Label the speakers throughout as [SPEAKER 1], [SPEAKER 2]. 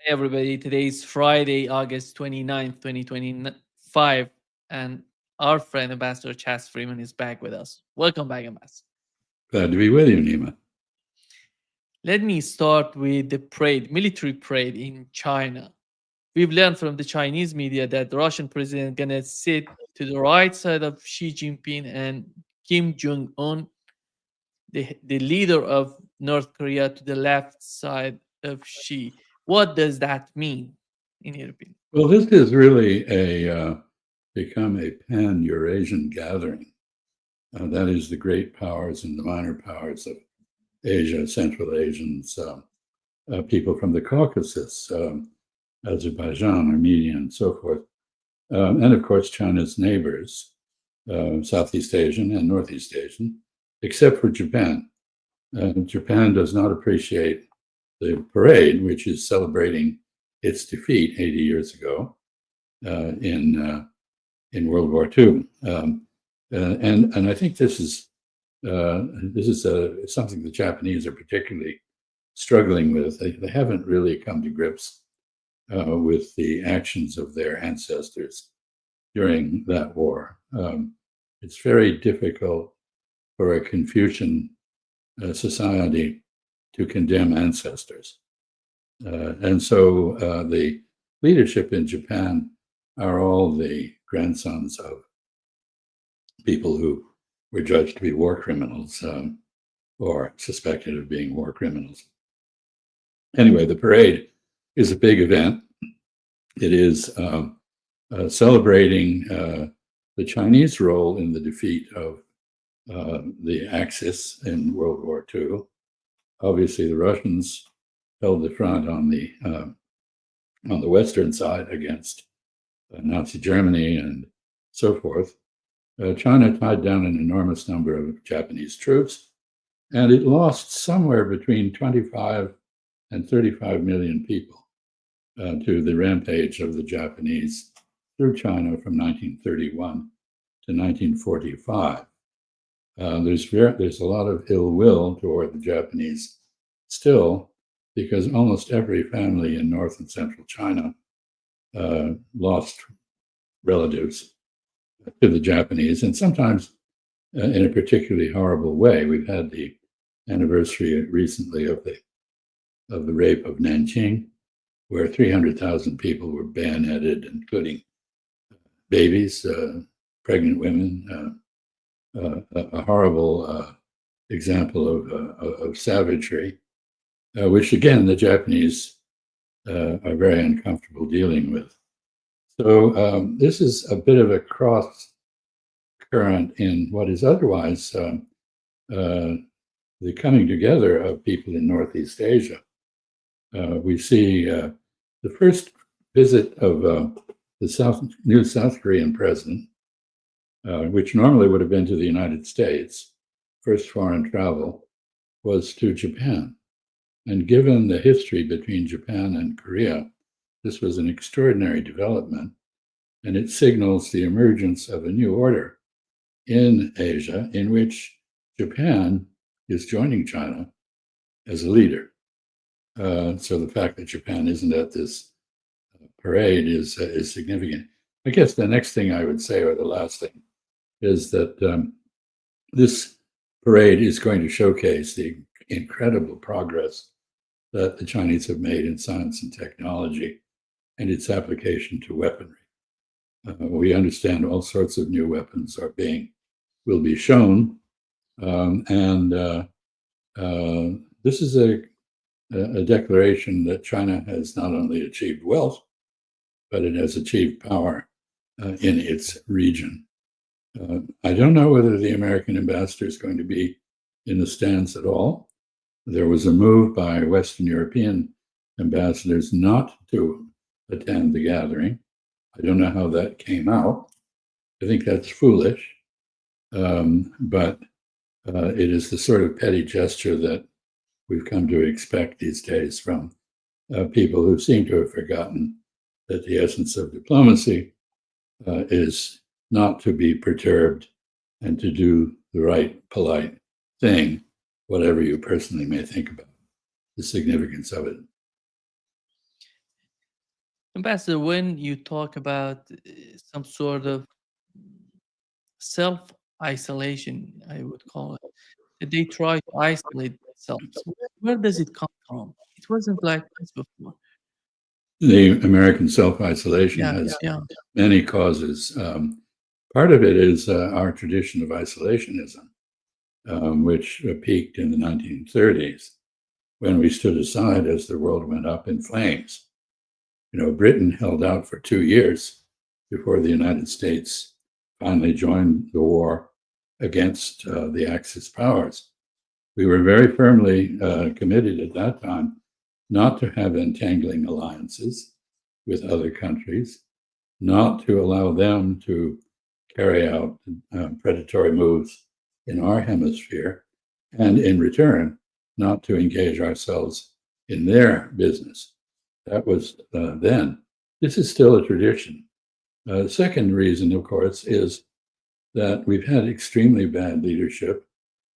[SPEAKER 1] Hey everybody, today is Friday, August 29th, 2025, and our friend Ambassador Chas Freeman is back with us. Welcome back, Ambassador.
[SPEAKER 2] Glad to be with you, Nima.
[SPEAKER 1] Let me start with the parade, military parade in China. We've learned from the Chinese media that the Russian president gonna sit to the right side of Xi Jinping and Kim Jong Un, the leader of North Korea, to the left side of Xi. What does that mean, in your opinion?
[SPEAKER 2] Well, this is really become a pan-Eurasian gathering. That is the great powers and the minor powers of Asia, Central Asians, people from the Caucasus, Azerbaijan, Armenia, and so forth. And of course, China's neighbors, Southeast Asian and Northeast Asian, except for Japan. Japan does not appreciate the parade, which is celebrating its defeat 80 years ago in World War II. And I think this is something the Japanese are particularly struggling with. They haven't really come to grips with the actions of their ancestors during that war. It's very difficult for a Confucian society to condemn ancestors. And so the leadership in Japan are all the grandsons of people who were judged to be war criminals or suspected of being war criminals. Anyway, the parade is a big event. It is celebrating the Chinese role in the defeat of the Axis in World War II. Obviously, the Russians held the front on the western side against Nazi Germany and so forth. China tied down an enormous number of Japanese troops, and it lost somewhere between 25 and 35 million people to the rampage of the Japanese through China from 1931 to 1945. There's a lot of ill will toward the Japanese still, because almost every family in North and Central China lost relatives to the Japanese, and sometimes in a particularly horrible way. We've had the anniversary recently of the rape of Nanjing, where 300,000 people were bayoneted, including babies, pregnant women. A horrible example of savagery, which again the Japanese are very uncomfortable dealing with. So this is a bit of a cross current in what is otherwise the coming together of people in Northeast Asia. We see the first visit of the new South Korean president, which normally would have been to the United States. First foreign travel was to Japan. And given the history between Japan and Korea, this was an extraordinary development, and it signals the emergence of a new order in Asia in which Japan is joining China as a leader. So the fact that Japan isn't at this parade is significant. I guess the next thing I would say, or the last thing, is that this parade is going to showcase the incredible progress that the Chinese have made in science and technology and its application to weaponry. We understand all sorts of new weapons will be shown, and this is a declaration that China has not only achieved wealth, but it has achieved power in its region. I don't know whether the American ambassador is going to be in the stands at all. There was a move by Western European ambassadors not to attend the gathering. I don't know how that came out. I think that's foolish, but it is the sort of petty gesture that we've come to expect these days from people who seem to have forgotten that the essence of diplomacy is not to be perturbed and to do the right, polite thing, whatever you personally may think about the significance of it.
[SPEAKER 1] Ambassador, when you talk about some sort of self isolation, I would call it, that they try to isolate themselves, where does it come from? It wasn't like this before.
[SPEAKER 2] The American self-isolation
[SPEAKER 1] Yeah,
[SPEAKER 2] has
[SPEAKER 1] yeah.
[SPEAKER 2] many causes. Part of it is our tradition of isolationism, which peaked in the 1930s when we stood aside as the world went up in flames. Britain held out for 2 years before the United States finally joined the war against the Axis powers. We were very firmly committed at that time not to have entangling alliances with other countries, not to allow them to carry out predatory moves in our hemisphere, and in return, not to engage ourselves in their business. That was then. This is still a tradition. The second reason, of course, is that we've had extremely bad leadership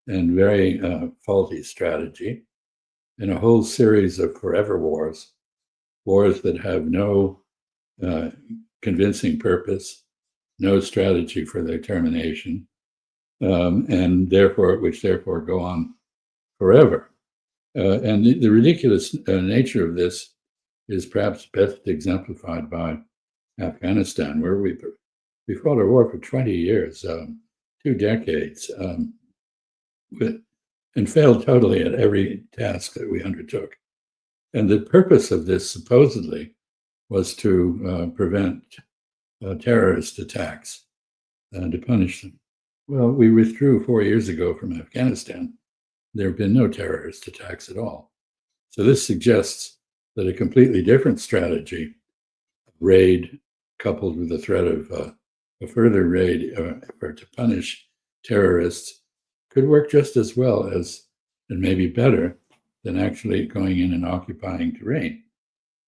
[SPEAKER 2] and very faulty strategy in a whole series of forever wars, wars that have no uh, convincing purpose, no strategy for their termination, and therefore go on forever. And the ridiculous nature of this is perhaps best exemplified by Afghanistan, where we fought a war for 20 years, 2 decades, and failed totally at every task that we undertook. And the purpose of this supposedly was to prevent terrorist attacks and to punish them. Well, we withdrew 4 years ago from Afghanistan. There have been no terrorist attacks at all. So this suggests that a completely different strategy, raid coupled with the threat of a further raid effort to punish terrorists, could work just as well as, and maybe better, than actually going in and occupying terrain.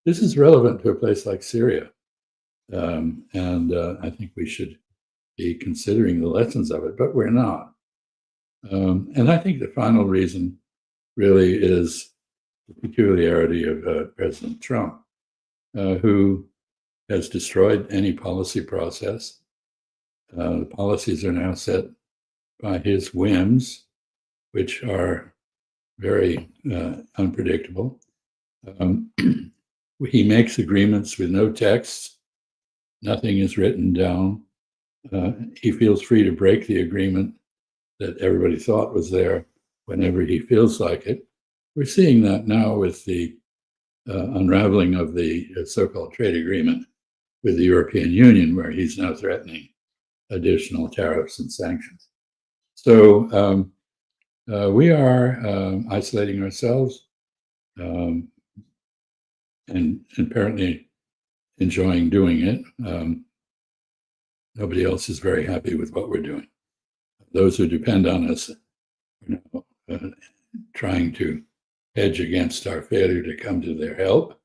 [SPEAKER 2] This is relevant to a place like Syria. And I think we should be considering the lessons of it, but we're not. And I think the final reason really is the peculiarity of President Trump, who has destroyed any policy process. The policies are now set by his whims, which are very unpredictable. He makes agreements with no text. Nothing is written down. He feels free to break the agreement that everybody thought was there whenever he feels like it. We're seeing that now with the unraveling of the so-called trade agreement with the European Union, where he's now threatening additional tariffs and sanctions. So we are isolating ourselves and apparently enjoying doing it. Nobody else is very happy with what we're doing. Those who depend on us are trying to hedge against our failure to come to their help.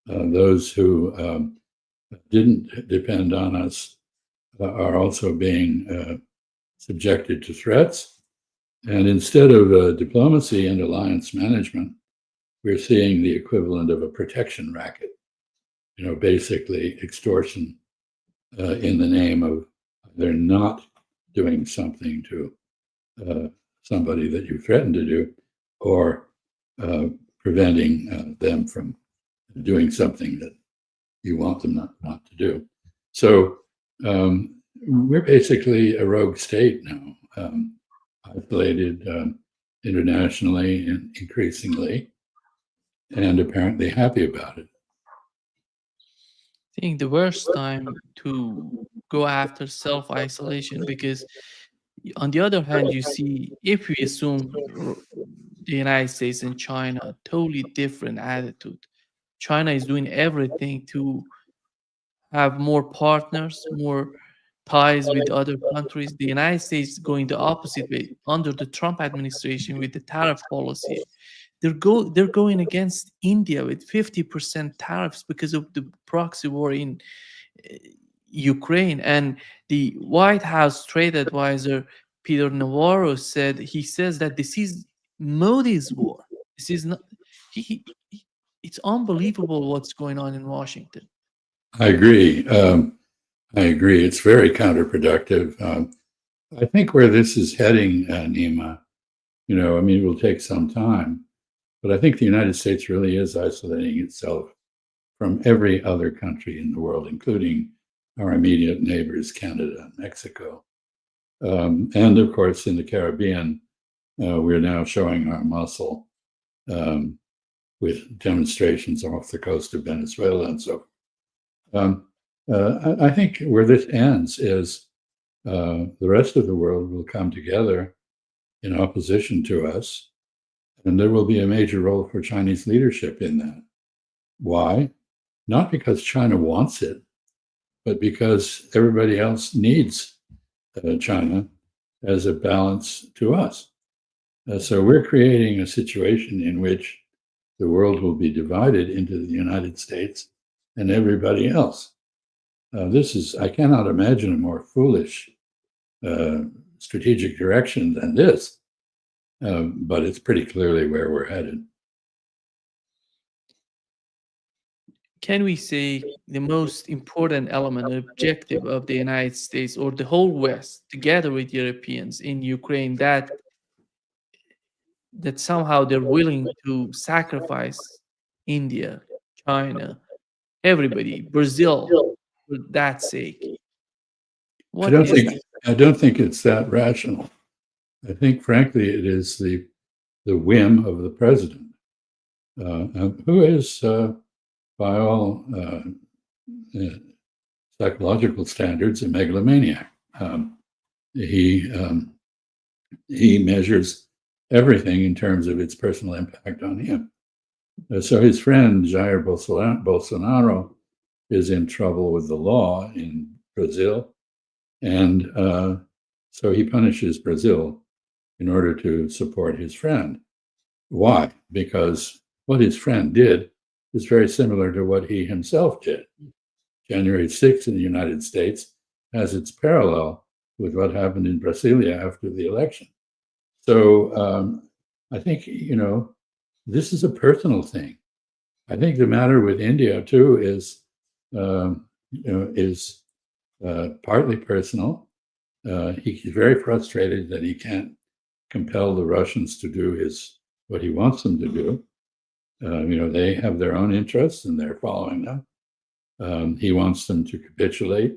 [SPEAKER 2] Those who didn't depend on us are also being subjected to threats. And instead of diplomacy and alliance management, we're seeing the equivalent of a protection racket, basically extortion in the name of they're not doing something to somebody that you threatened to do, or preventing them from doing something that you want them not to do. So we're basically a rogue state now, isolated internationally and increasingly, and apparently happy about it.
[SPEAKER 1] I think the worst time to go after self isolation, because on the other hand, you see, if we assume the United States and China, totally different attitude. China is doing everything to have more partners, more ties with other countries. The United States going the opposite way under the Trump administration with the tariff policy. They're going against India with 50% tariffs because of the proxy war in uh, Ukraine. And the White House trade advisor Peter Navarro he says that this is Modi's war. This is not he, it's unbelievable what's going on in Washington.
[SPEAKER 2] I agree. I agree. It's very counterproductive. I think where this is heading, Nima, I mean, it will take some time, but I think the United States really is isolating itself from every other country in the world, including our immediate neighbors, Canada and Mexico. And of course, in the Caribbean, we're now showing our muscle um, with demonstrations off the coast of Venezuela and so forth. I think where this ends is the rest of the world will come together in opposition to us, and there will be a major role for Chinese leadership in that. Why? Not because China wants it, but because everybody else needs China as a balance to us. So we're creating a situation in which the world will be divided into the United States and everybody else. I cannot imagine a more foolish strategic direction than this, but it's pretty clearly where we're headed.
[SPEAKER 1] Can we say the most important element and objective of the United States or the whole West, together with Europeans in Ukraine, that somehow they're willing to sacrifice India, China, everybody, Brazil, for that sake?
[SPEAKER 2] I
[SPEAKER 1] What
[SPEAKER 2] don't
[SPEAKER 1] is
[SPEAKER 2] think
[SPEAKER 1] that?
[SPEAKER 2] I don't think it's that rational. I think, frankly, it is the whim of the president, who is, by all psychological standards, a megalomaniac. He he measures everything in terms of its personal impact on him. So his friend Jair Bolsonaro is in trouble with the law in Brazil, and so he punishes Brazil in order to support his friend. Why? Because what his friend did is very similar to what he himself did. January 6th in the United States has its parallel with what happened in Brasilia after the election. So I think, this is a personal thing. I think the matter with India too is, is partly personal. He's very frustrated that he can't compel the Russians to do what he wants them to do. They have their own interests and they're following them. He wants them to capitulate.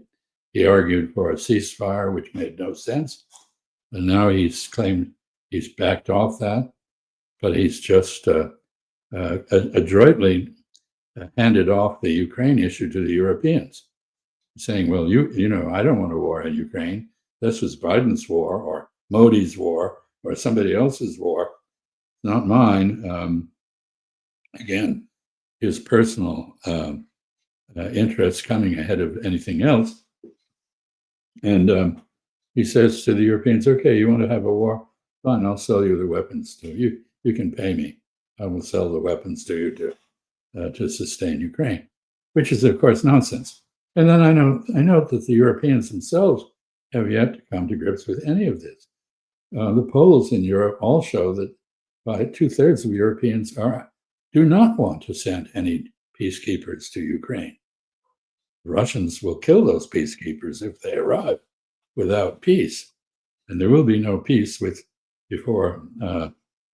[SPEAKER 2] He argued for a ceasefire, which made no sense. And now he's claimed he's backed off that, but he's just adroitly handed off the Ukraine issue to the Europeans, saying, well, I don't want a war in Ukraine. This was Biden's war or Modi's war or somebody else's war, not mine. Again, his personal interests coming ahead of anything else. And he says to the Europeans, okay, you want to have a war? Fine, I'll sell you the weapons to you. You can pay me. I will sell the weapons to you to sustain Ukraine, which is, of course, nonsense. And then I know that the Europeans themselves have yet to come to grips with any of this. The polls in Europe all show that by 2/3 of Europeans do not want to send any peacekeepers to Ukraine. The Russians will kill those peacekeepers if they arrive without peace, and there will be no peace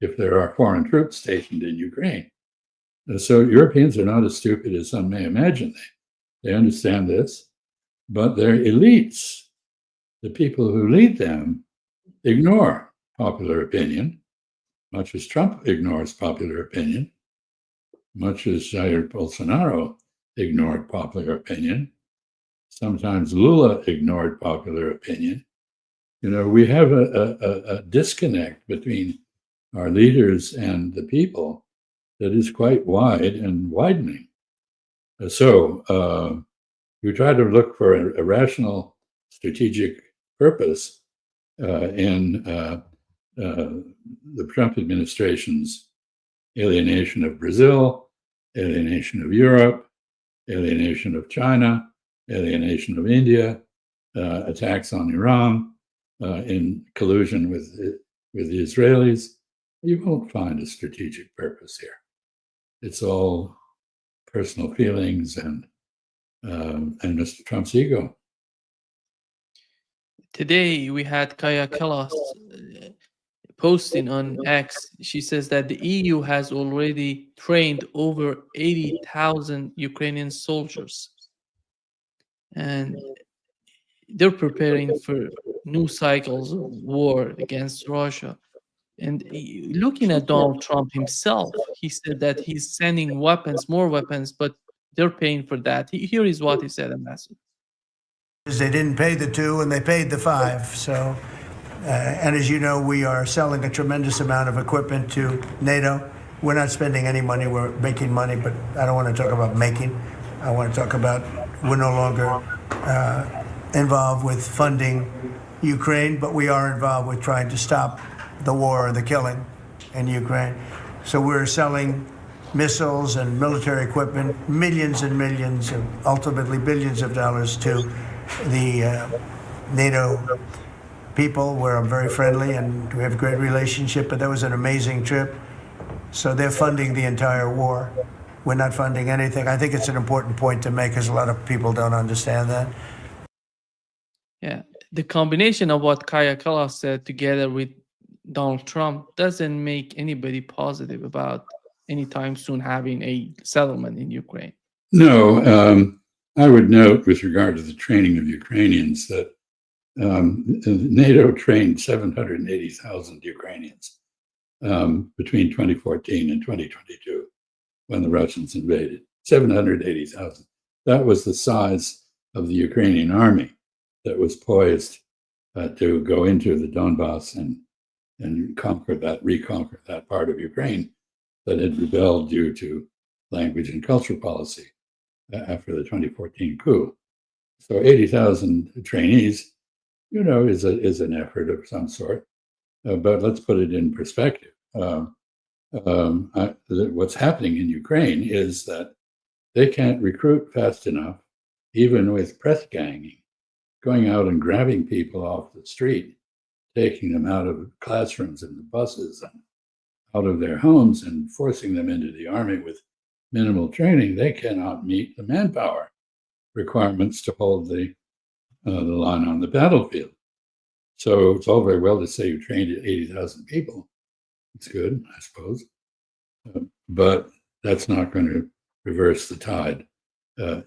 [SPEAKER 2] if there are foreign troops stationed in Ukraine. So Europeans are not as stupid as some may imagine. They understand this, but their elites, the people who lead them, ignore popular opinion, much as Trump ignores popular opinion, much as Jair Bolsonaro ignored popular opinion. Sometimes Lula ignored popular opinion. We have a disconnect between our leaders and the people that is quite wide and widening. So we try to look for a rational strategic purpose in the Trump administration's alienation of Brazil, alienation of Europe, alienation of China, alienation of India, attacks on Iran, in collusion with the Israelis. You won't find a strategic purpose here. It's all personal feelings and and Mr. Trump's ego.
[SPEAKER 1] Today we had Kaya Kallas posting on X. She says that the EU has already trained over 80,000 Ukrainian soldiers, and they're preparing for new cycles of war against Russia. And looking at Donald Trump himself, he said that he's sending weapons, more weapons, but they're paying for that. Here is what he said, Ambassador.
[SPEAKER 3] They didn't pay the 2 and they paid the 5. So, and as you know, we are selling a tremendous amount of equipment to NATO. We're not spending any money, we're making money, but I don't want to talk about making. I want to talk about we're no longer involved with funding Ukraine, but we are involved with trying to stop the war and the killing in Ukraine. So we're selling missiles and military equipment, millions and millions, and ultimately billions of dollars to the NATO people, where I'm very friendly and we have a great relationship, but that was an amazing trip. So they're funding the entire war. We're not funding anything. I think it's an important point to make because a lot of people don't understand that.
[SPEAKER 1] Yeah, the combination of what Kaya Kallas said together with Donald Trump doesn't make anybody positive about anytime soon having a settlement in Ukraine.
[SPEAKER 2] No, I would note with regard to the training of Ukrainians that NATO trained 780,000 Ukrainians between 2014 and 2022 when the Russians invaded. 780,000. That was the size of the Ukrainian army that was poised to go into the Donbass and reconquer that part of Ukraine that had rebelled due to language and culture policy after the 2014 coup. So 80,000 trainees, is an effort of some sort. But let's put it in perspective. What's happening in Ukraine is that they can't recruit fast enough, even with press ganging, going out and grabbing people off the street, taking them out of classrooms and the buses and out of their homes and forcing them into the army with minimal training. They cannot meet the manpower requirements to hold the line on the battlefield. So it's all very well to say you trained 80,000 people. It's good, I suppose. But that's not going to reverse the tide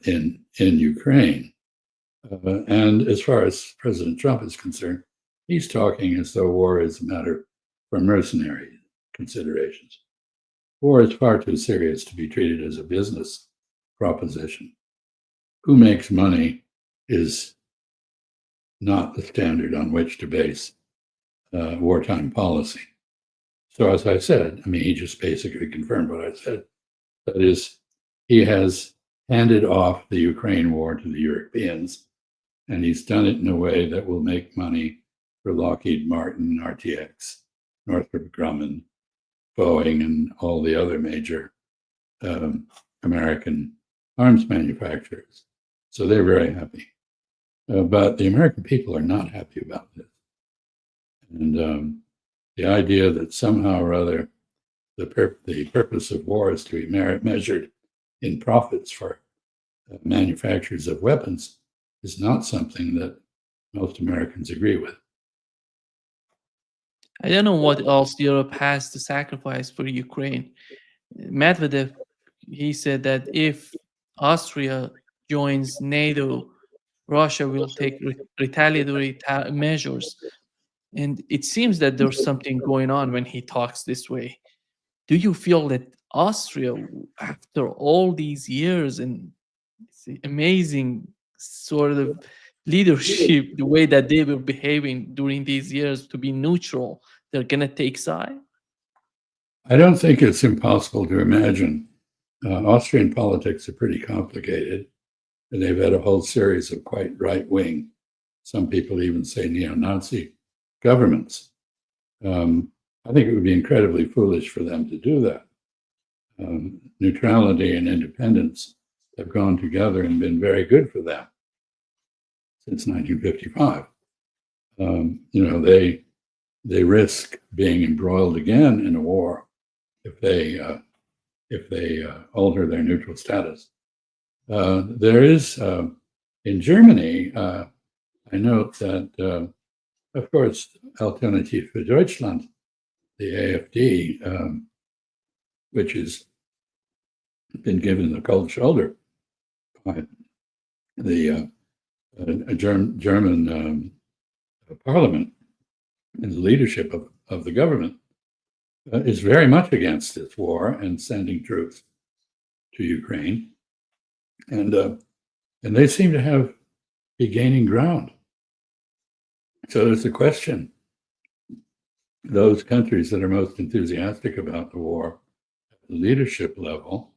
[SPEAKER 2] in Ukraine. And as far as President Trump is concerned, he's talking as though war is a matter for mercenary considerations. War is far too serious to be treated as a business proposition. Who makes money is not the standard on which to base wartime policy. So as I said, he just basically confirmed what I said. That is, he has handed off the Ukraine war to the Europeans, and he's done it in a way that will make money for Lockheed Martin, RTX, Northrop Grumman, Boeing, and all the other major American arms manufacturers. So they're very happy. But the American people are not happy about this. And the idea that somehow or other the purpose of war is to be measured in profits for manufacturers of weapons is not something that most Americans agree with.
[SPEAKER 1] I don't know what else Europe has to sacrifice for Ukraine. Medvedev, he said that if Austria joins NATO, Russia will take retaliatory measures. And it seems that there's something going on when he talks this way. Do you feel that Austria, after all these years and amazing sort of leadership, the way that they were behaving during these years to be neutral, they're going to take side?
[SPEAKER 2] I don't think it's impossible to imagine. Austrian politics are pretty complicated, and they've had a whole series of quite right-wing, some people even say neo-Nazi governments. I think it would be incredibly foolish for them to do that. Neutrality and independence have gone together and been very good for them since 1955. They risk being embroiled again in a war if they alter their neutral status. There is, in Germany, I note that, of course, Alternative für Deutschland, the AfD, which has been given the cold shoulder by the German parliament and the leadership of the government, is very much against this war and sending troops to Ukraine. And they seem to be gaining ground. So there's a question. Those countries that are most enthusiastic about the war at the leadership level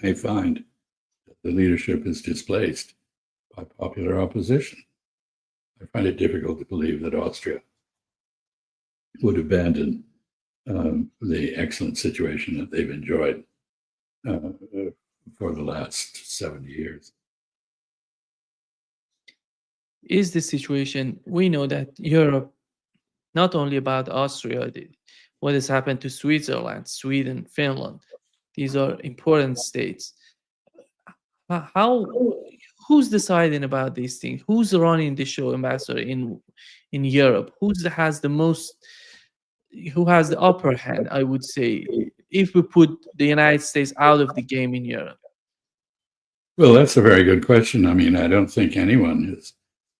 [SPEAKER 2] may find that the leadership is displaced by popular opposition. I find it difficult to believe that Austria would abandon the excellent situation that they've enjoyed for the last 70 years.
[SPEAKER 1] Is the situation, we know that Europe, not only about Austria, what has happened to Switzerland, Sweden, Finland, these are important states. Who's deciding about these things? Who's running the show, Ambassador, in Europe? Who has the upper hand, I would say, if we put the United States out of the game in Europe?
[SPEAKER 2] Well, that's a very good question. I mean, I don't think anyone has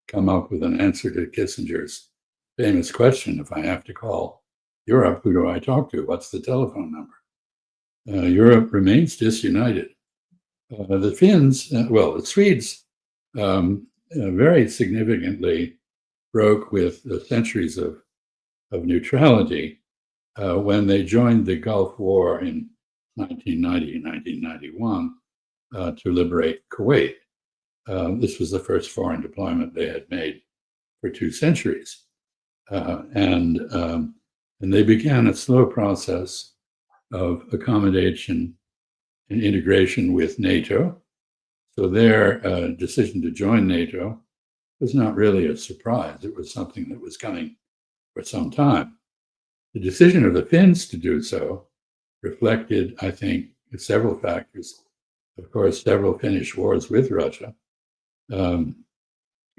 [SPEAKER 2] come up with an answer to Kissinger's famous question: if I have to call Europe, who do I talk to? What's the telephone number? Europe remains disunited. The Finns, the Swedes, very significantly broke with the centuries of neutrality when they joined the Gulf War in 1990, 1991 to liberate Kuwait. This was the first foreign deployment they had made for 2 centuries. And they began a slow process of accommodation and integration with NATO. So their decision to join NATO was not really a surprise. It was something that was coming for some time. The decision of the Finns to do so reflected, I think, several factors. Of course, several Finnish wars with Russia,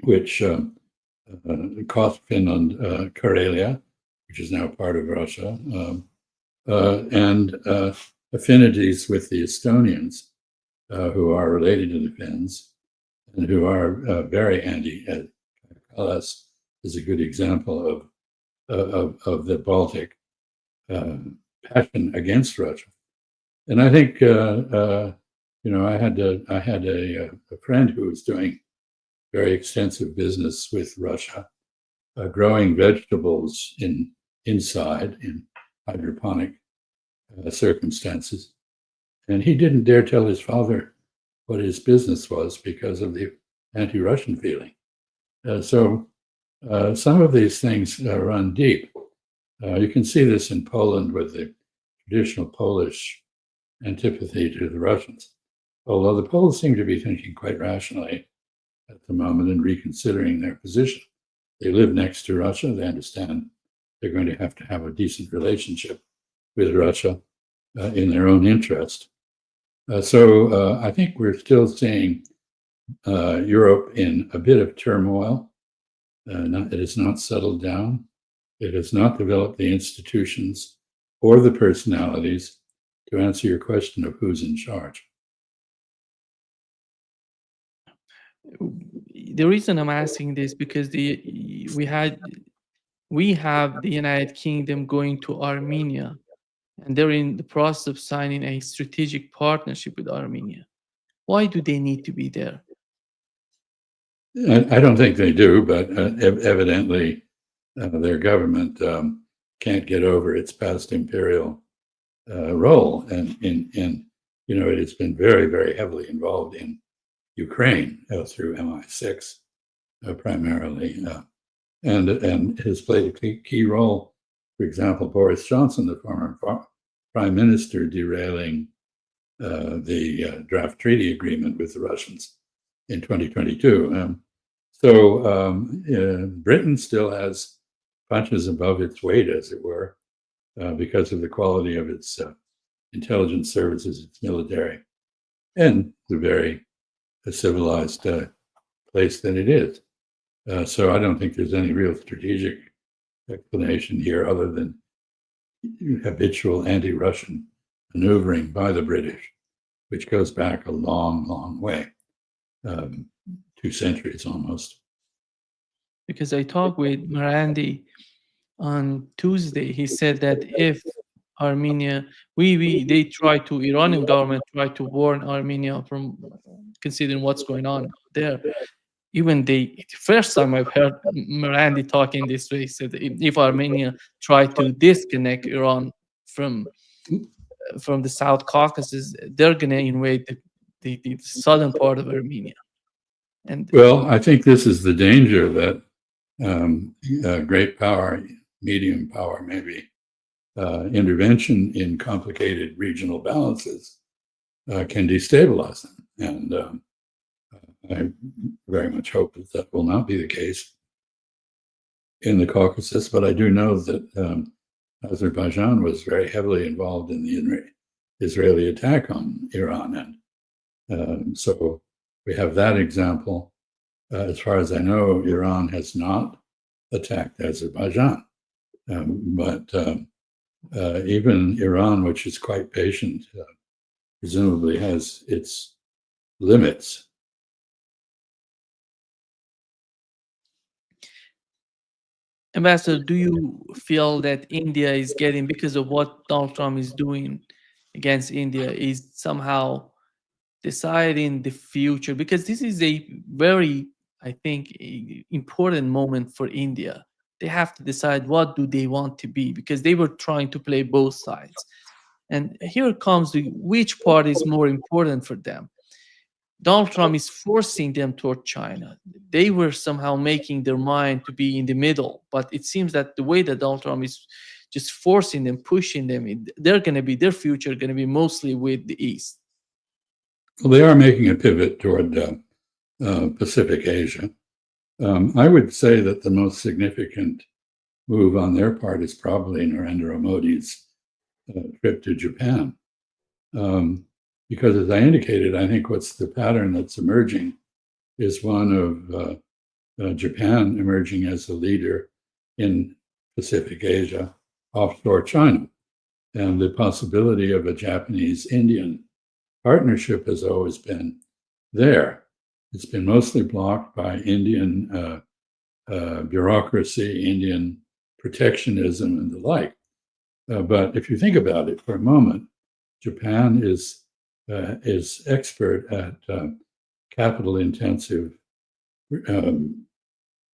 [SPEAKER 2] which cost Finland Karelia, which is now part of Russia, and affinities with the Estonians, who are related to the Finns and who are very anti-Kalas is a good example of the Baltic passion against Russia. And I think I had a friend who was doing very extensive business with Russia, growing vegetables inside in hydroponic circumstances. And he didn't dare tell his father what his business was because of the anti-Russian feeling. So some of these things run deep. You can see this in Poland with the traditional Polish antipathy to the Russians, although the Poles seem to be thinking quite rationally at the moment and reconsidering their position. They live next to Russia. They understand they're going to have a decent relationship with Russia in their own interest. So I think we're still seeing Europe in a bit of turmoil. It has not settled down. It has not developed the institutions or the personalities to answer your question of who's in charge.
[SPEAKER 1] The reason I'm asking this because we have the United Kingdom going to Armenia, and they're in the process of signing a strategic partnership with Armenia. Why do they need to be there?
[SPEAKER 2] I don't think they do, but evidently their government can't get over its past imperial role, and it has been very, very heavily involved in Ukraine through MI6 primarily, and has played a key role. For example, Boris Johnson, the former prime minister, derailing the draft treaty agreement with the Russians in 2022. Britain still has punches above its weight, as it were, because of the quality of its intelligence services, its military, and the very civilized place that it is. So I don't think there's any real strategic explanation here other than habitual anti-Russian maneuvering by the British, which goes back a long, long way, 2 centuries almost.
[SPEAKER 1] Because I talked with Marandi on Tuesday. He said that if Armenia, they try to, Iranian government try to warn Armenia from considering what's going on there. Even the first time I've heard Marandi talking this way, he said if Armenia try to disconnect Iran from the South Caucasus, they're gonna invade the southern part of Armenia. And
[SPEAKER 2] well, I think this is the danger that great power, medium power, maybe intervention in complicated regional balances can destabilize them. And I very much hope that that will not be the case in the Caucasus, but I do know that Azerbaijan was very heavily involved in the Israeli attack on Iran. And so we have that example. As far as I know, Iran has not attacked Azerbaijan. But even Iran, which is quite patient, presumably has its limits.
[SPEAKER 1] Ambassador, do you feel that India is getting, because of what Donald Trump is doing against India, is somehow deciding the future? Because this is a very, I think, important moment for India. They have to decide what do they want to be, because they were trying to play both sides. And here comes which part is more important for them. Donald Trump is forcing them toward China. They were somehow making their mind to be in the middle, but it seems that the way that Donald Trump is just forcing them, pushing them, they're going to be, their future going to be mostly with the East.
[SPEAKER 2] Well, they are making a pivot toward Pacific Asia. I would say that the most significant move on their part is probably Narendra Modi's trip to Japan. Because as I indicated, I think what's the pattern that's emerging is one of Japan emerging as a leader in Pacific Asia, offshore China. And the possibility of a Japanese-Indian partnership has always been there. It's been mostly blocked by Indian bureaucracy, Indian protectionism, and the like. But if you think about it for a moment, Japan is expert at capital-intensive,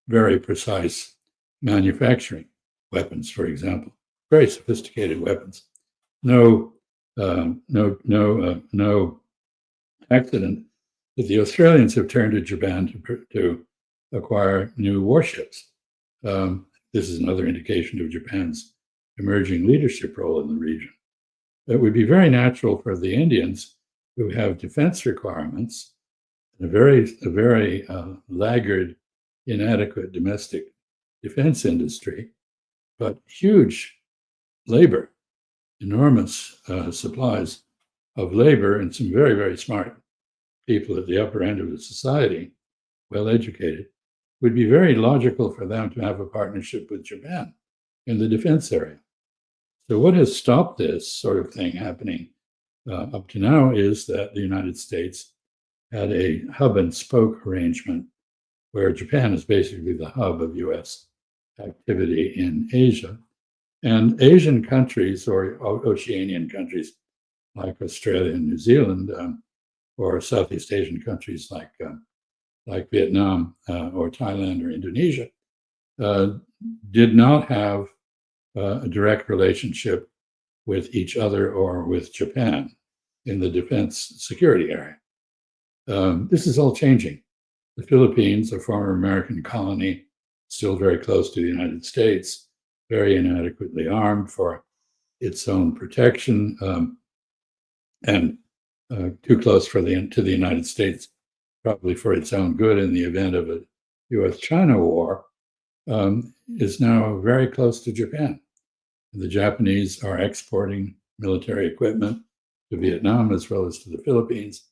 [SPEAKER 2] very precise manufacturing. Weapons, for example, very sophisticated weapons. No accident that the Australians have turned to Japan to acquire new warships. This is another indication of Japan's emerging leadership role in the region. It would be very natural for the Indians, who have defense requirements, and a very laggard, inadequate domestic defense industry, but huge labor, enormous supplies of labor, and some very, very smart people at the upper end of the society, well educated, would be very logical for them to have a partnership with Japan in the defense area. So what has stopped this sort of thing happening up to now is that the United States had a hub and spoke arrangement where Japan is basically the hub of US activity in Asia. And Asian countries, or Oceanian countries like Australia and New Zealand, or Southeast Asian countries like Vietnam or Thailand or Indonesia, did not have a direct relationship with each other or with Japan in the defense security area. This is all changing. The Philippines, a former American colony, still very close to the United States, very inadequately armed for its own protection, and too close to the United States, probably for its own good in the event of a US-China war, is now very close to Japan. The Japanese are exporting military equipment to Vietnam as well as to the Philippines.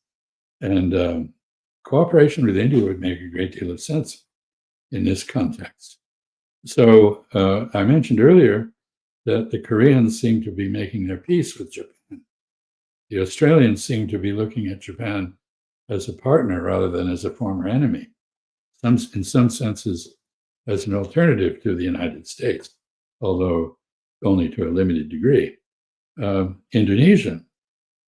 [SPEAKER 2] And cooperation with India would make a great deal of sense in this context. So I mentioned earlier that the Koreans seem to be making their peace with Japan. The Australians seem to be looking at Japan as a partner rather than as a former enemy, in some senses as an alternative to the United States, although only to a limited degree. Indonesia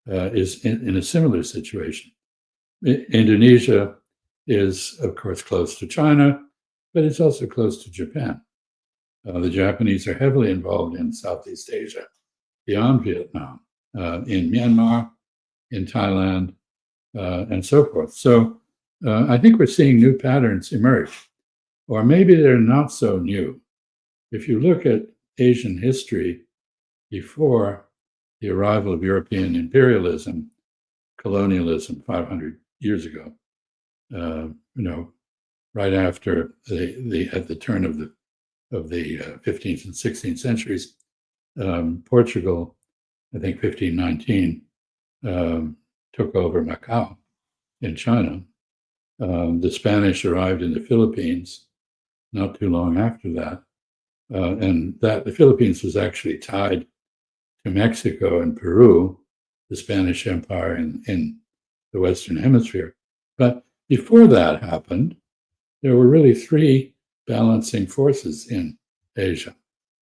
[SPEAKER 2] is in a similar situation. Indonesia is, of course, close to China, but it's also close to Japan. The Japanese are heavily involved in Southeast Asia, beyond Vietnam, in Myanmar, in Thailand, and so forth. So I think we're seeing new patterns emerge, or maybe they're not so new. If you look at Asian history before the arrival of European imperialism, colonialism 500 years ago, right after at the turn of the 15th and 16th centuries, Portugal, I think 1519, took over Macau in China. The Spanish arrived in the Philippines not too long after that, and that the Philippines was actually tied to Mexico and Peru, the Spanish Empire in the Western Hemisphere. But before that happened, there were really three balancing forces in Asia.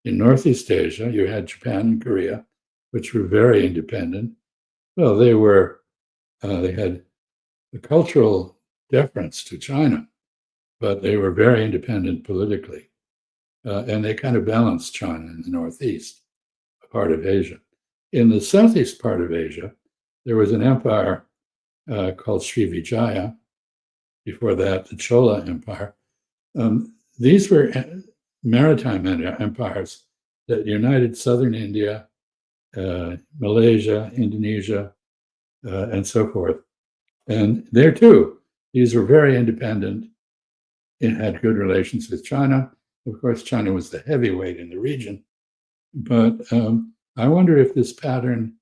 [SPEAKER 2] In Northeast Asia, you had Japan and Korea, which were very independent. Well, they had a cultural deference to China, but they were very independent politically. And they kind of balanced China in the Northeast, a part of Asia. In the Southeast part of Asia, there was an empire called Srivijaya. Before that, the Chola Empire. These were maritime empires that united southern India, Malaysia, Indonesia, and so forth. And there too, these were very independent and had good relations with China. Of course, China was the heavyweight in the region. But I wonder if this pattern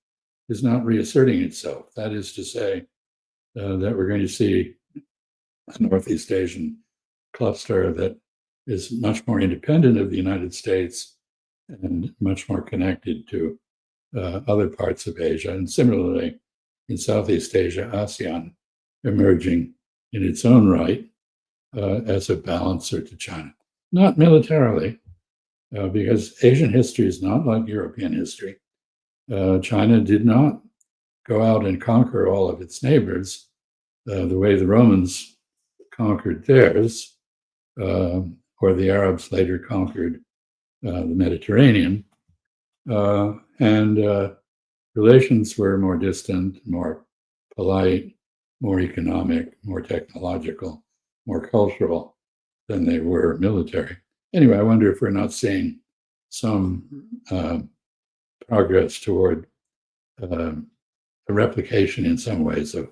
[SPEAKER 2] is not reasserting itself. That is to say, that we're going to see a Northeast Asian cluster that is much more independent of the United States and much more connected to other parts of Asia. And similarly, in Southeast Asia, ASEAN emerging in its own right as a balancer to China. Not militarily, because Asian history is not like European history. China did not go out and conquer all of its neighbors the way the Romans conquered theirs, or the Arabs later conquered the Mediterranean. And relations were more distant, more polite, more economic, more technological, more cultural than they were military. Anyway, I wonder if we're not seeing some progress toward a replication in some ways of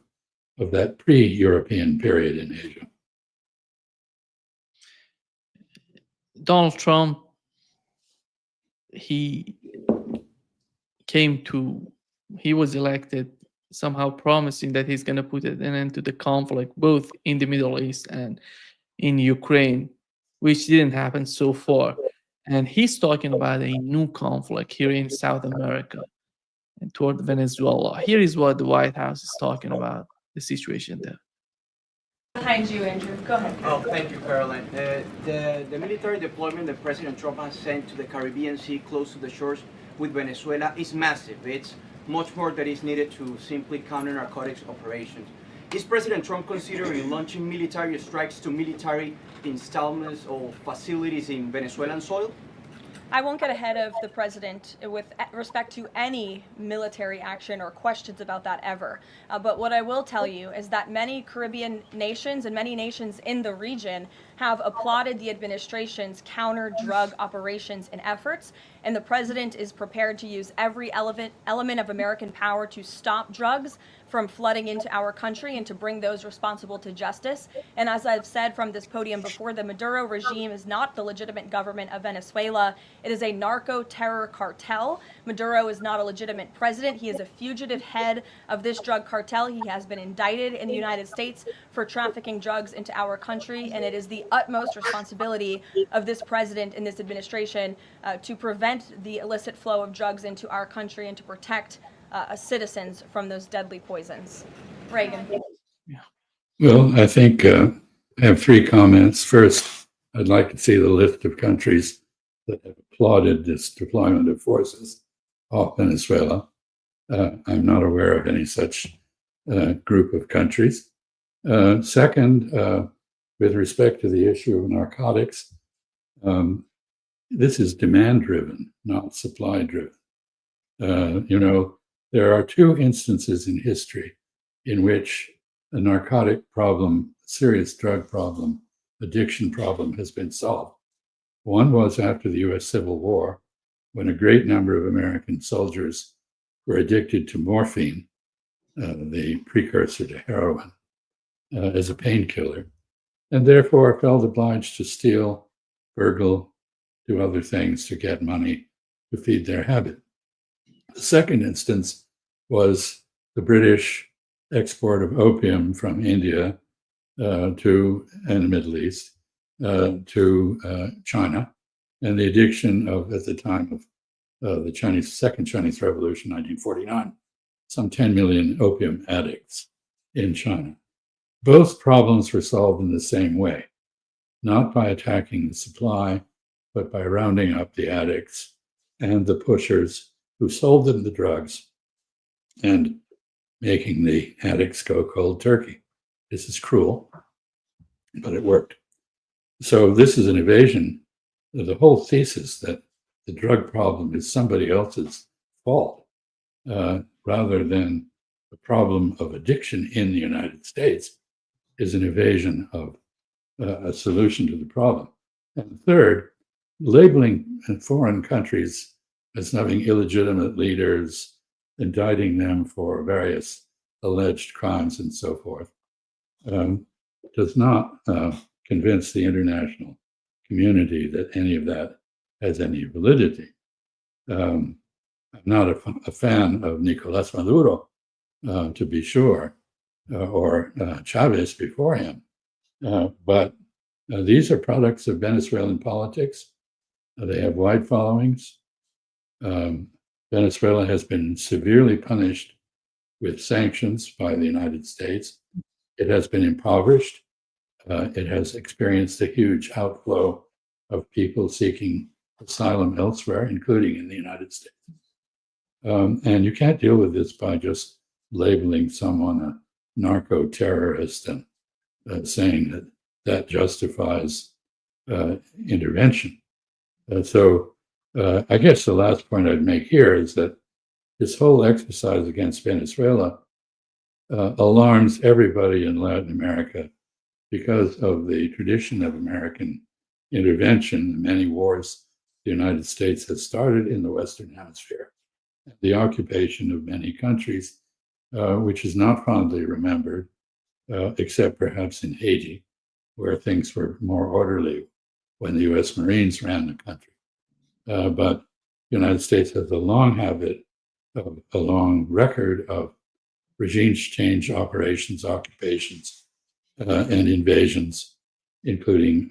[SPEAKER 2] that pre-European period in Asia.
[SPEAKER 1] Donald Trump, he was elected somehow promising that he's going to put an end to the conflict, both in the Middle East and in Ukraine, which didn't happen so far. And he's talking about a new conflict here in South America and toward Venezuela. Here is what the White House is talking about the situation there.
[SPEAKER 4] Behind you, Andrew. Go ahead.
[SPEAKER 5] Oh, thank you, Caroline. The military deployment that President Trump has sent to the Caribbean Sea close to the shores with Venezuela is massive. It's much more that is needed to simply counter narcotics operations. Is President Trump considering launching military strikes to military installments or facilities in Venezuelan soil?
[SPEAKER 4] I won't get ahead of the president with respect to any military action or questions about that ever. But what I will tell you is that many Caribbean nations and many nations in the region have applauded the administration's counter-drug operations and efforts, and the president is prepared to use every element of American power to stop drugs from flooding into our country and to bring those responsible to justice. And as I've said from this podium before, the Maduro regime is not the legitimate government of Venezuela. It is a narco-terror cartel. Maduro is not a legitimate president. He is a fugitive head of this drug cartel. He has been indicted in the United States for trafficking drugs into our country, and it is the utmost responsibility of this president and this administration to prevent the illicit flow of drugs into our country and to protect citizens from those deadly poisons. Reagan.
[SPEAKER 2] Well, I think I have three comments. First, I'd like to see the list of countries that have applauded this deployment of forces off Venezuela. I'm not aware of any such group of countries. Second, with respect to the issue of narcotics, this is demand-driven, not supply-driven. There are two instances in history in which a narcotic problem, serious drug problem, addiction problem has been solved. One was after the US Civil War, when a great number of American soldiers were addicted to morphine, the precursor to heroin, as a painkiller, and therefore felt obliged to steal, burgle, do other things to get money to feed their habit. The second instance was the British export of opium from India and the Middle East to China, and the addiction of, at the time of the Second Chinese Revolution, 1949, some 10 million opium addicts in China. Both problems were solved in the same way, not by attacking the supply, but by rounding up the addicts and the pushers who sold them the drugs and making the addicts go cold turkey. This is cruel, but it worked. So this is an evasion of the whole thesis that the drug problem is somebody else's fault, rather than the problem of addiction in the United States is an evasion of a solution to the problem. And third, labeling foreign countries as having illegitimate leaders, indicting them for various alleged crimes and so forth, does not convince the international community that any of that has any validity. I'm not a fan of Nicolas Maduro, to be sure, or Chavez before him, but these are products of Venezuelan politics. They have wide followings. Venezuela has been severely punished with sanctions by the United States. It has been impoverished. It has experienced a huge outflow of people seeking asylum elsewhere, including in the United States. And you can't deal with this by just labeling someone a narco-terrorist and saying that that justifies intervention. So I guess the last point I'd make here is that this whole exercise against Venezuela alarms everybody in Latin America because of the tradition of American intervention, the many wars the United States has started in the Western Hemisphere, the occupation of many countries, which is not fondly remembered, except perhaps in Haiti, where things were more orderly when the US Marines ran the country. But the United States has a long habit, a long record of regime change operations, occupations, and invasions, including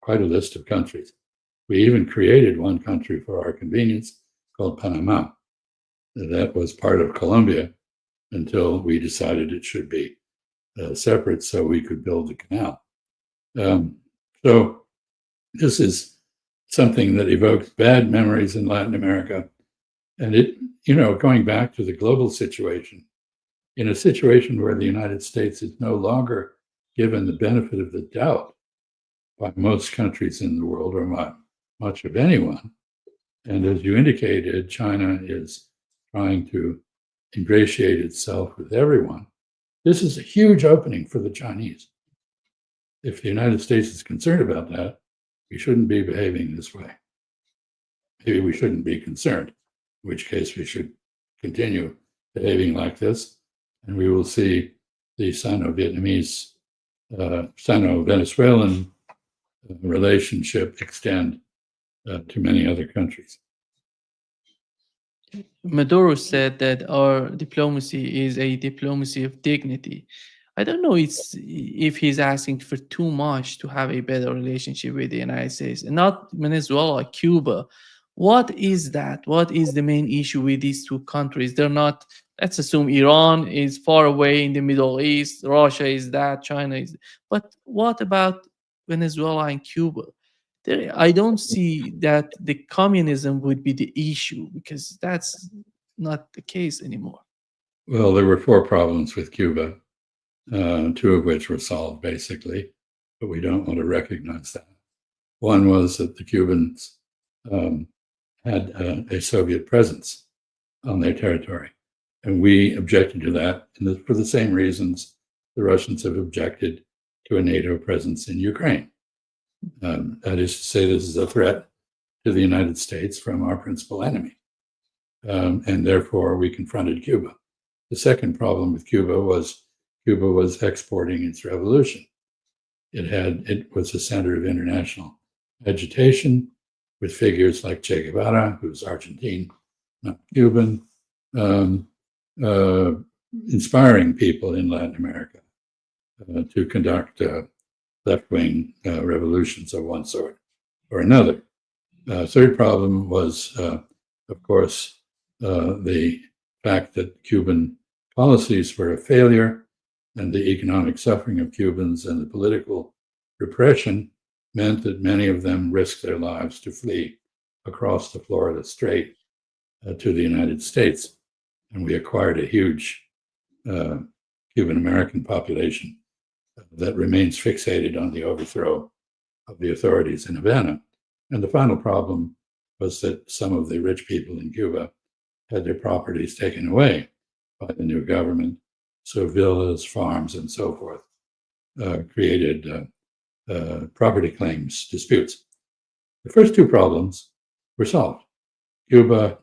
[SPEAKER 2] quite a list of countries. We even created one country for our convenience called Panama. That was part of Colombia until we decided it should be separate so we could build the canal. So this is something that evokes bad memories in Latin America. And it, going back to the global situation, in a situation where the United States is no longer given the benefit of the doubt by most countries in the world, or much of anyone. And as you indicated, China is trying to ingratiate itself with everyone. This is a huge opening for the Chinese. If the United States is concerned about that, we shouldn't be behaving this way. Maybe we shouldn't be concerned, in which case we should continue behaving like this, and we will see the Sino-Vietnamese, Sino-Venezuelan relationship extend to many other countries.
[SPEAKER 1] Maduro said that our diplomacy is a diplomacy of dignity. I don't know if he's asking for too much to have a better relationship with the United States, and not Venezuela, Cuba. What is that? What is the main issue with these two countries? They're not, let's assume Iran is far away in the Middle East, Russia is that, China is, but what about Venezuela and Cuba? I don't see that the communism would be the issue because that's not the case anymore.
[SPEAKER 2] Well, there were 4 problems with Cuba, 2 of which were solved basically, but we don't want to recognize that. One was that the Cubans had a Soviet presence on their territory, and we objected to that, and for the same reasons the Russians have objected to a NATO presence in Ukraine. That is to say, this is a threat to the United States from our principal enemy, and therefore we confronted Cuba. The second problem with Cuba was exporting its revolution. It was a center of international agitation with figures like Che Guevara, who's Argentine, not Cuban, inspiring people in Latin America to conduct left-wing revolutions of one sort or another. Third problem was, of course, the fact that Cuban policies were a failure, and the economic suffering of Cubans and the political repression meant that many of them risked their lives to flee across the Florida Strait to the United States. And we acquired a huge Cuban American population that remains fixated on the overthrow of the authorities in Havana. And the final problem was that some of the rich people in Cuba had their properties taken away by the new government. So villas, farms, and so forth created property claims disputes. The first 2 problems were solved. Cuba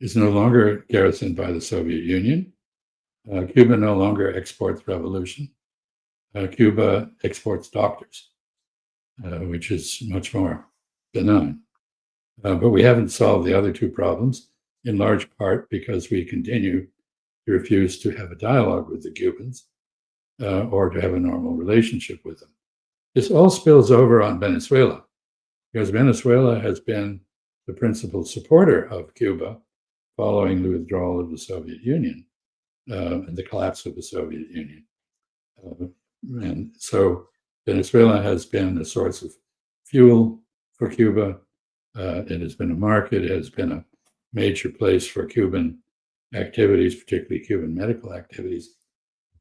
[SPEAKER 2] is no longer garrisoned by the Soviet Union. Cuba no longer exports revolution. Cuba exports doctors, which is much more benign. But we haven't solved the other 2 problems, in large part because we continue to refuse to have a dialogue with the Cubans or to have a normal relationship with them. This all spills over on Venezuela, because Venezuela has been the principal supporter of Cuba following the withdrawal of the Soviet Union and the collapse of the Soviet Union. And so Venezuela has been a source of fuel for Cuba. It has been a market. It has been a major place for Cuban activities, particularly Cuban medical activities.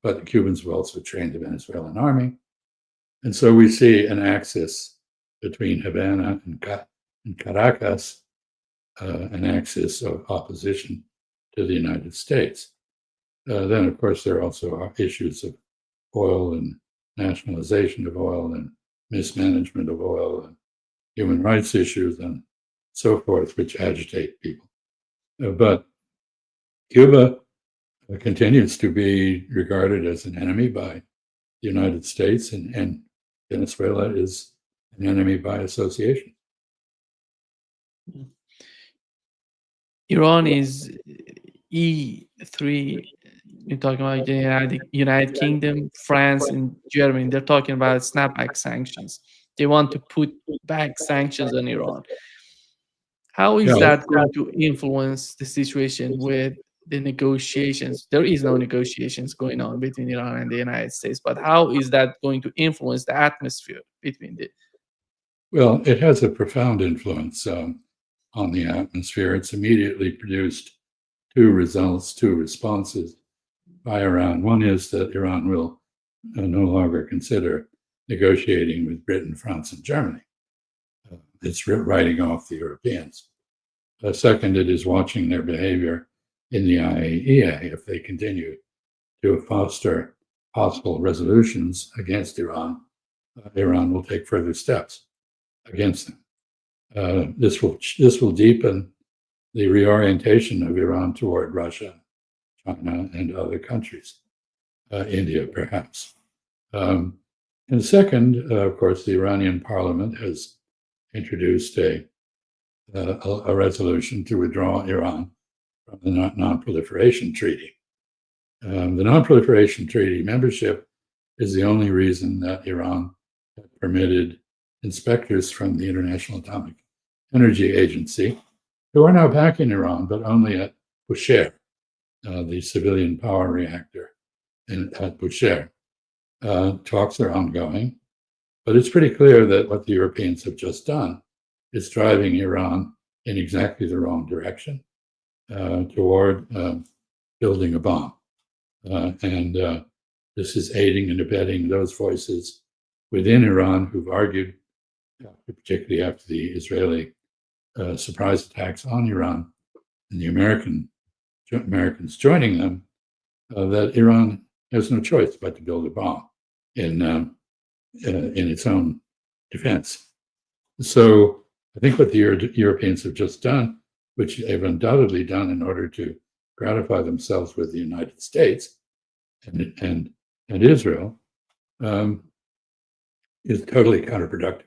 [SPEAKER 2] But the Cubans have also trained the Venezuelan army. And so we see an axis between Havana and Caracas, an axis of opposition to the United States. Then, of course, there also are issues of oil and nationalization of oil and mismanagement of oil and human rights issues and so forth, which agitate people. But Cuba continues to be regarded as an enemy by the United States, and Venezuela is an enemy by association.
[SPEAKER 1] Iran is E3. You're talking about the United Kingdom, France, and Germany. They're talking about snapback sanctions. They want to put back sanctions on Iran. How is that going to influence the situation with the negotiations? There is no negotiations going on between Iran and the United States, but how is that going to influence the atmosphere between the?
[SPEAKER 2] Well, it has a profound influence on the atmosphere. It's immediately produced 2 results, 2 responses by Iran. One is that Iran will no longer consider negotiating with Britain, France, and Germany. It's writing off the Europeans. Second, it is watching their behavior in the IAEA. If they continue to foster possible resolutions against Iran, Iran will take further steps against them. This will deepen the reorientation of Iran toward Russia, China, and other countries, India perhaps. And second, of course, the Iranian parliament has introduced a resolution to withdraw Iran from the Non-Proliferation Treaty. The Non-Proliferation Treaty membership is the only reason that Iran permitted inspectors from the International Atomic Energy Agency, who are now back in Iran, but only at Bushehr, the civilian power reactor at Bushehr. Talks are ongoing, but it's pretty clear that what the Europeans have just done is driving Iran in exactly the wrong direction toward building a bomb. And this is aiding and abetting those voices within Iran who've argued, particularly after the Israeli surprise attacks on Iran and the Americans joining them, that Iran has no choice but to build a bomb in its own defense. So I think what the Europeans have just done, which they've undoubtedly done in order to gratify themselves with the United States and Israel, is totally counterproductive.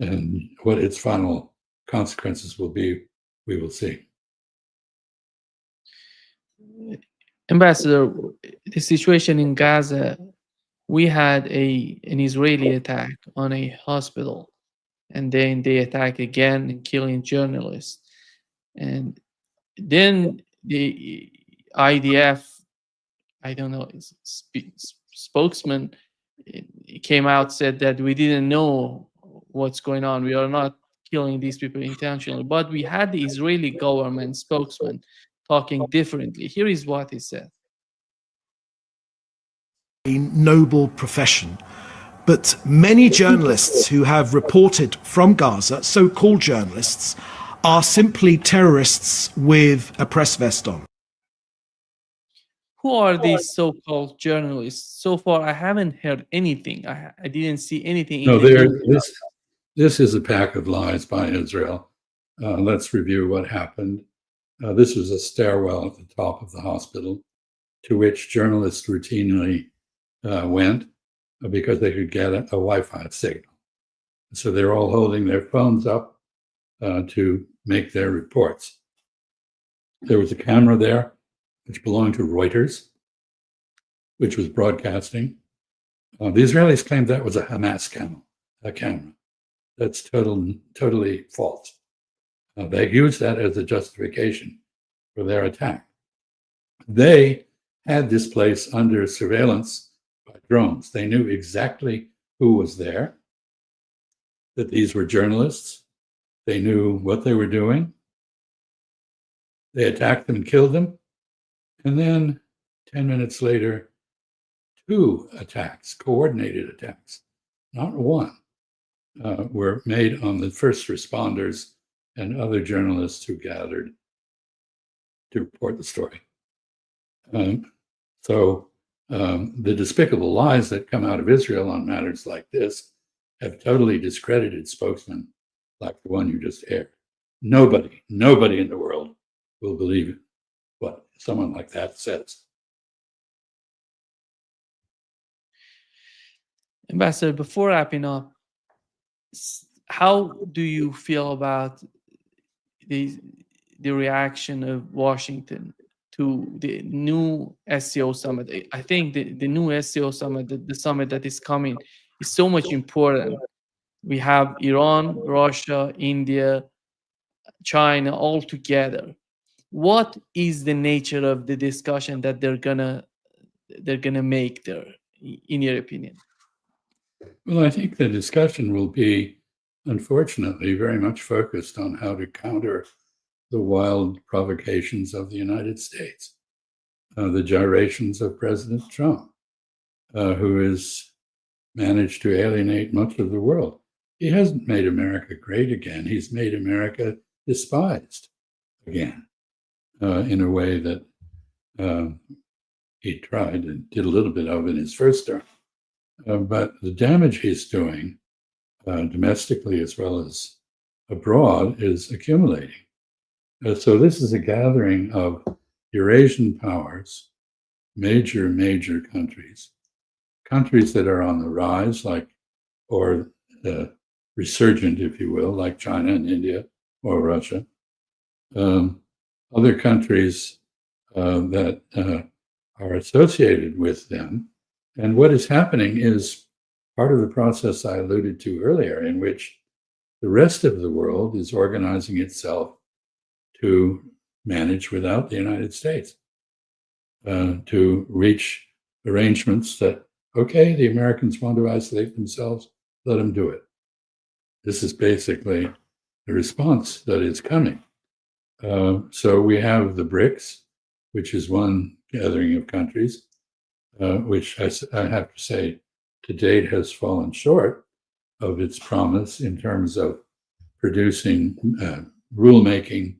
[SPEAKER 2] And what its final consequences will be, we will see.
[SPEAKER 1] Ambassador, the situation in Gaza, we had an Israeli attack on a hospital, and then they attack again and killing journalists. And then the IDF, I don't know, spokesman came out, said that we didn't know what's going on. We are not killing these people intentionally. But we had the Israeli government spokesman talking differently. Here is what he said.
[SPEAKER 6] A noble profession, but many journalists who have reported from Gaza, so-called journalists, are simply terrorists with a press vest on.
[SPEAKER 1] Who are these so-called journalists? So far, I haven't heard anything. I didn't see anything.
[SPEAKER 2] No, this is a pack of lies by Israel. Let's review what happened. This was a stairwell at the top of the hospital to which journalists routinely went because they could get a Wi-Fi signal. So they're all holding their phones up to make their reports. There was a camera there which belonged to Reuters, which was broadcasting. The Israelis claimed that was a Hamas camera. That's totally false. They used that as a justification for their attack. They had this place under surveillance by drones. They knew exactly who was there, that these were journalists. They knew what they were doing. They attacked them and killed them. And then 10 minutes later, 2 attacks, coordinated attacks, not one, were made on the first responders and other journalists who gathered to report the story. So the despicable lies that come out of Israel on matters like this have totally discredited spokesmen like the one you just aired. Nobody in the world will believe what someone like that says.
[SPEAKER 1] Ambassador, before wrapping up, how do you feel about the reaction of Washington to the new SCO summit? I think the new SCO summit, the summit that is coming, is so much important. We have Iran, Russia, India, China all together. What is the nature of the discussion that they're gonna make there, in your opinion?
[SPEAKER 2] Well, I think the discussion will be, unfortunately, very much focused on how to counter the wild provocations of the United States, the gyrations of President Trump, who has managed to alienate much of the world. He hasn't made America great again. He's made America despised again, in a way that he tried and did a little bit of in his first term. But the damage he's doing, domestically as well as abroad, is accumulating. So this is a gathering of Eurasian powers, major countries that are on the rise, or resurgent, if you will, like China and India or Russia. Other countries that are associated with them. And what is happening is part of the process I alluded to earlier, in which the rest of the world is organizing itself to manage without the United States, to reach arrangements that, okay, the Americans want to isolate themselves, let them do it. This is basically the response that is coming. So we have the BRICS, which is one gathering of countries, which I have to say to date has fallen short of its promise in terms of producing rulemaking,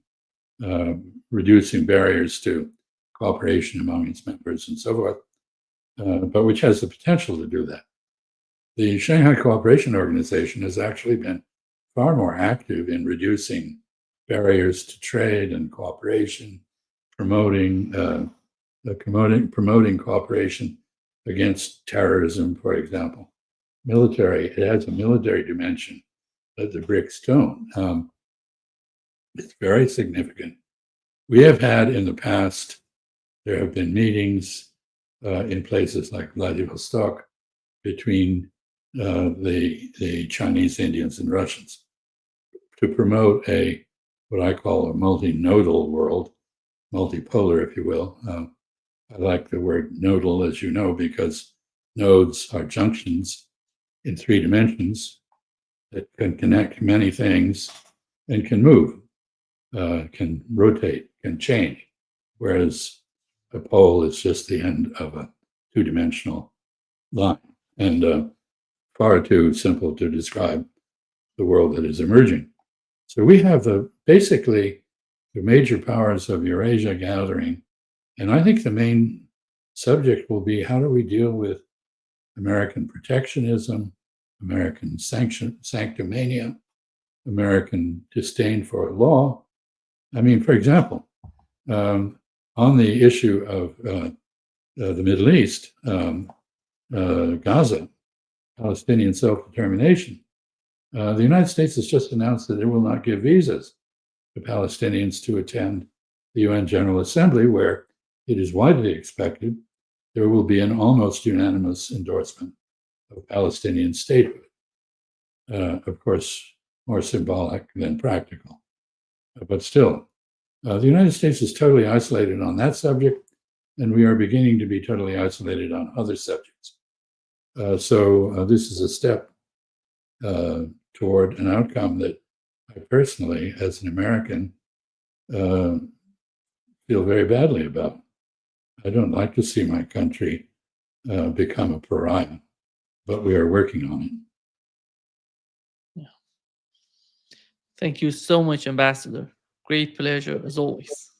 [SPEAKER 2] reducing barriers to cooperation among its members and so forth, but which has the potential to do that. The Shanghai Cooperation Organization has actually been far more active in reducing barriers to trade and cooperation, promoting cooperation against terrorism, for example. It has a military dimension that the BRICS don't. It's very significant. We have had in the past, there have been meetings in places like Vladivostok between the Chinese, Indians, and Russians to promote what I call a multinodal world, multipolar, if you will. I like the word nodal, as you know, because nodes are junctions in 3 dimensions that can connect many things and can move, can rotate, can change, whereas a pole is just the end of a 2-dimensional line, and far too simple to describe the world that is emerging. So we have basically the major powers of Eurasia gathering, and I think the main subject will be, how do we deal with American protectionism, American sanctimania, American disdain for law? I mean, for example, on the issue of the Middle East, Gaza, Palestinian self-determination, the United States has just announced that it will not give visas to Palestinians to attend the UN General Assembly, where it is widely expected there will be an almost unanimous endorsement of Palestinian statehood. Of course, more symbolic than practical. But still, the United States is totally isolated on that subject, and we are beginning to be totally isolated on other subjects. So this is a step toward an outcome that I personally, as an American, feel very badly about. I don't like to see my country become a pariah, but we are working on it.
[SPEAKER 1] Yeah. Thank you so much, Ambassador. Great pleasure, as always.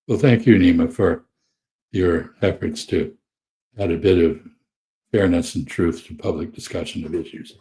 [SPEAKER 2] Well, thank you, Nima, for your efforts to add a bit of fairness and truth to public discussion of issues.